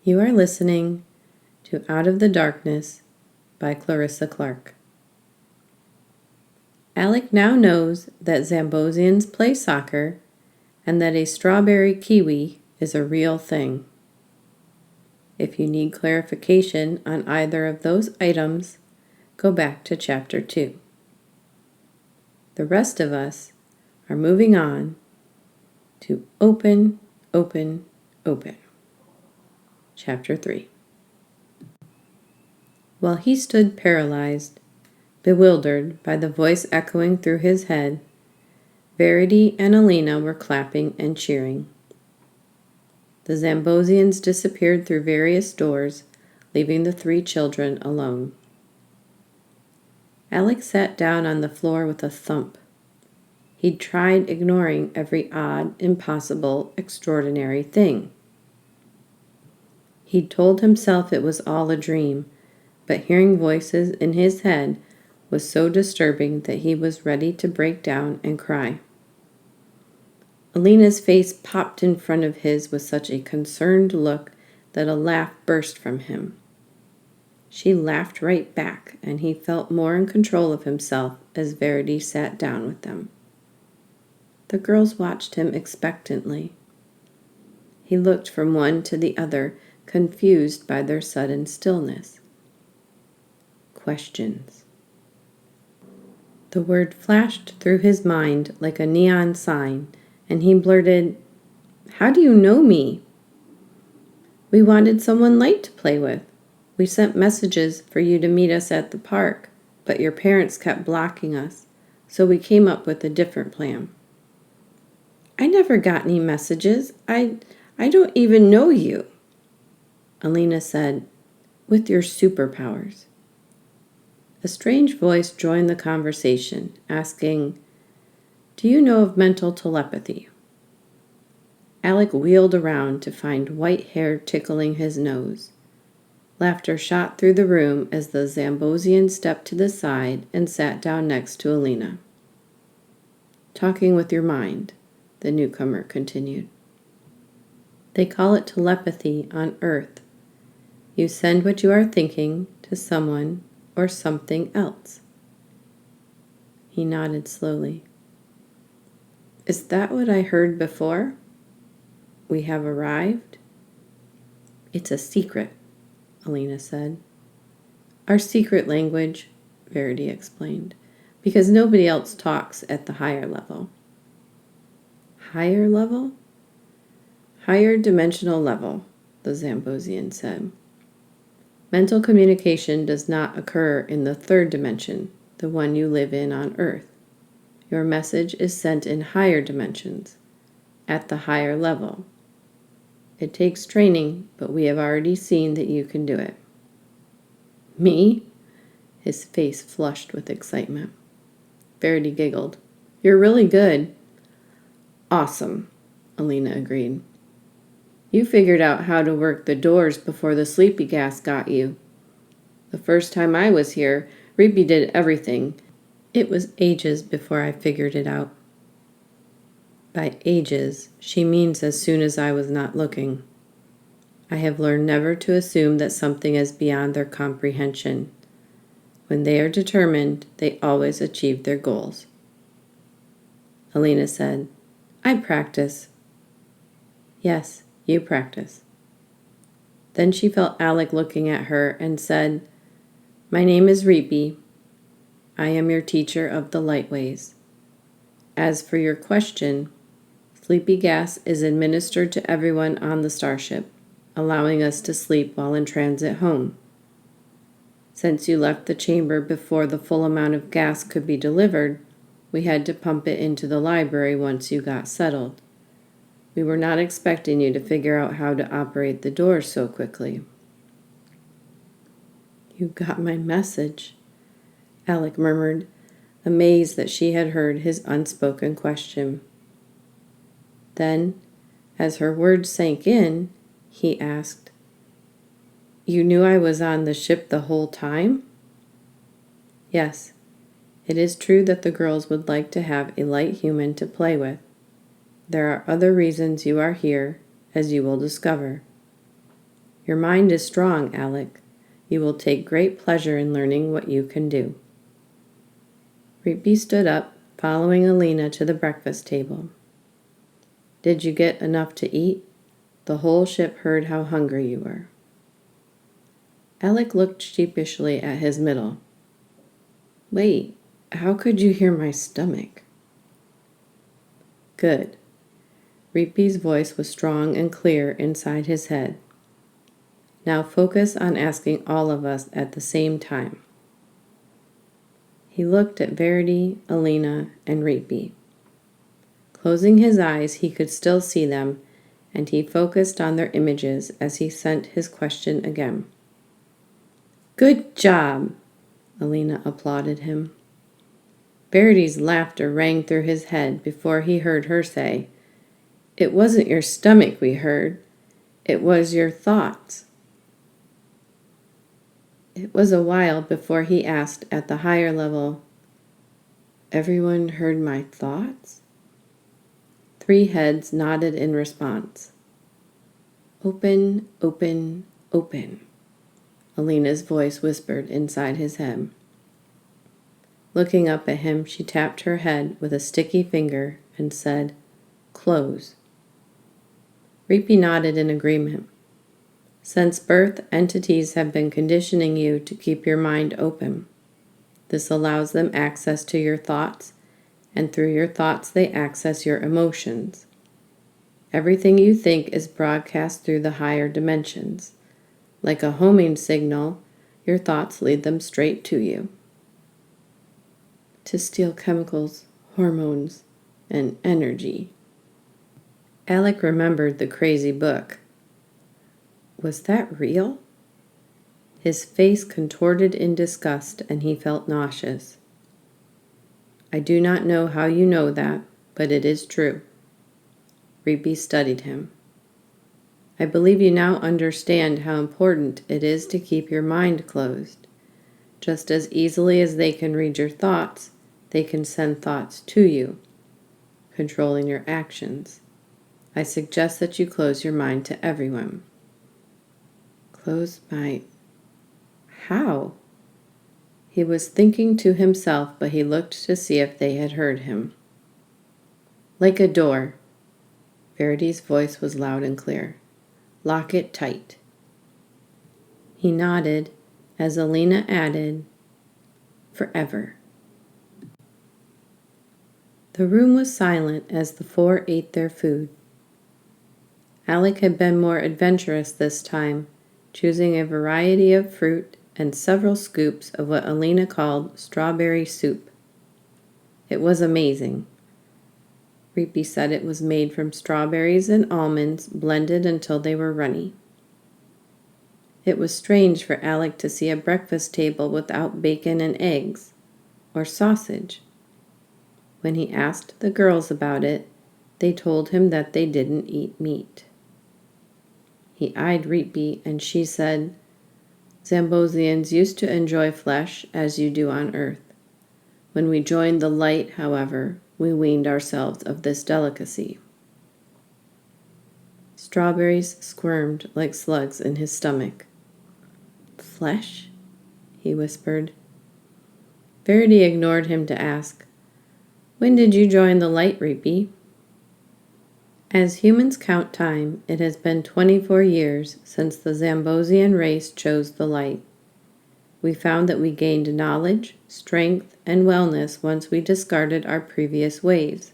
You are listening to Out of the Darkness by Clarissa Clarke. Alec now knows that Zambosians play soccer and that a strawberry kiwi is a real thing. If you need clarification on either of those items, go back to Chapter 2. The rest of us are moving on to Open, Open, Open. Chapter 3. While he stood paralyzed, bewildered by the voice echoing through his head, Verity and Alina were clapping and cheering. The Zambosians disappeared through various doors, leaving the three children alone. Alec sat down on the floor with a thump. He'd tried ignoring every odd, impossible, extraordinary thing. He'd told himself it was all a dream, but hearing voices in his head was so disturbing that he was ready to break down and cry. Alina's face popped in front of his with such a concerned look that a laugh burst from him. She laughed right back, and he felt more in control of himself as Verity sat down with them. The girls watched him expectantly. He looked from one to the other, confused by their sudden stillness. Questions. The word flashed through his mind like a neon sign, and he blurted, "How do you know me?" "We wanted someone light to play with. We sent messages for you to meet us at the park, but your parents kept blocking us, so we came up with a different plan." "I never got any messages. I don't even know you," Alina said, "with your superpowers." A strange voice joined the conversation, asking, "Do you know of mental telepathy?" Alec wheeled around to find white hair tickling his nose. Laughter shot through the room as the Zambosian stepped to the side and sat down next to Alina. "Talking with your mind," the newcomer continued. "They call it telepathy on Earth. You send what you are thinking to someone or something else." He nodded slowly. "Is that what I heard before? We have arrived?" "It's a secret," Alina said. "Our secret language," Verity explained, "because nobody else talks at the higher level." "Higher level?" "Higher dimensional level," the Zambosian said. "Mental communication does not occur in the third dimension, the one you live in on Earth. Your message is sent in higher dimensions, at the higher level. It takes training, but we have already seen that you can do it." "Me?" His face flushed with excitement. Verity giggled. "You're really good." "Awesome," Alina agreed. "You figured out how to work the doors before the sleepy gas got you. The first time I was here, Reapy did everything. It was ages before I figured it out." By ages, she means as soon as I was not looking. I have learned never to assume that something is beyond their comprehension. When they are determined, they always achieve their goals. Alina said, "I practice." "Yes, you practice." Then she felt Alec looking at her and said, "My name is Reapy. I am your teacher of the light ways. As for your question, sleepy gas is administered to everyone on the starship, allowing us to sleep while in transit home. Since you left the chamber before the full amount of gas could be delivered, we had to pump it into the library once you got settled. We were not expecting you to figure out how to operate the doors so quickly." "You got my message," Alec murmured, amazed that she had heard his unspoken question. Then, as her words sank in, he asked, "You knew I was on the ship the whole time?" "Yes. It is true that the girls would like to have a light human to play with. There are other reasons you are here, as you will discover. Your mind is strong, Alec. You will take great pleasure in learning what you can do. Reapy stood up, following Alina to the breakfast table. Did you get enough to eat? The whole ship heard how hungry you were. Alec looked sheepishly at his middle. Wait, how could you hear my stomach? Good. Reapy's voice was strong and clear inside his head. Now focus on asking all of us at the same time. He looked at Verity, Alina, and Reapy. Closing his eyes, he could still see them, and he focused on their images as he sent his question again. Good job! Alina applauded him. Verity's laughter rang through his head before he heard her say, It wasn't your stomach we heard. It was your thoughts. It was a while before he asked at the higher level, Everyone heard my thoughts? 3 heads nodded in response. Open, open, open, Alina's voice whispered inside his head. Looking up at him, she tapped her head with a sticky finger and said, Close. Reapy nodded in agreement. Since birth, entities have been conditioning you to keep your mind open. This allows them access to your thoughts, and through your thoughts they access your emotions. Everything you think is broadcast through the higher dimensions. Like a homing signal, your thoughts lead them straight to you. To steal chemicals, hormones, and energy. Alec remembered the crazy book. Was that real? His face contorted in disgust, and he felt nauseous. I do not know how you know that, but it is true. Reapy studied him. I believe you now understand how important it is to keep your mind closed. Just as easily as they can read your thoughts, they can send thoughts to you, controlling your actions. I suggest that you close your mind to everyone. Close my... How? He was thinking to himself, but he looked to see if they had heard him. Like a door. Verity's voice was loud and clear. Lock it tight. He nodded as Alina added, Forever. The room was silent as the 4 ate their food. Alec had been more adventurous this time, choosing a variety of fruit and several scoops of what Alina called strawberry soup. It was amazing. Reapy said it was made from strawberries and almonds blended until they were runny. It was strange for Alec to see a breakfast table without bacon and eggs, or sausage. When he asked the girls about it, they told him that they didn't eat meat. He eyed Reapy, and she said, Zambosians used to enjoy flesh as you do on earth. When we joined the light, however, we weaned ourselves of this delicacy. Strawberries squirmed like slugs in his stomach. Flesh? He whispered. Verity ignored him to ask, When did you join the light, Reapy? As humans count time, it has been 24 years since the Zambosian race chose the light. We found that we gained knowledge, strength, and wellness once we discarded our previous ways.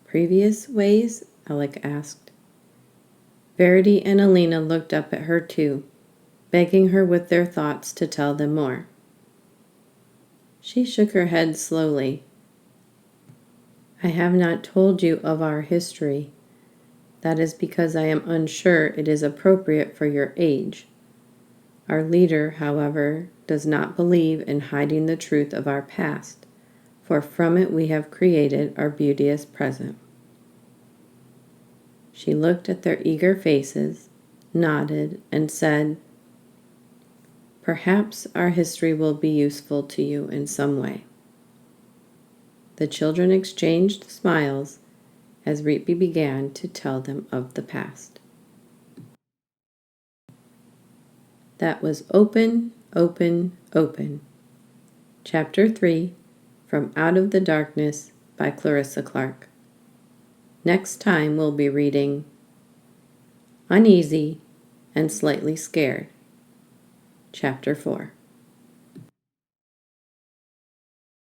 Previous ways? Alec asked. Verity and Alina looked up at her too, begging her with their thoughts to tell them more. She shook her head slowly. I have not told you of our history. That is because I am unsure it is appropriate for your age. Our leader, however, does not believe in hiding the truth of our past, for from it we have created our beauteous present. She looked at their eager faces, nodded, and said, Perhaps our history will be useful to you in some way. The children exchanged smiles as Reapy began to tell them of the past. that was open, open, open. Chapter 3, From Out of the Darkness by Clarissa Clarke. Next time we'll be reading Uneasy and Slightly Scared. Chapter 4.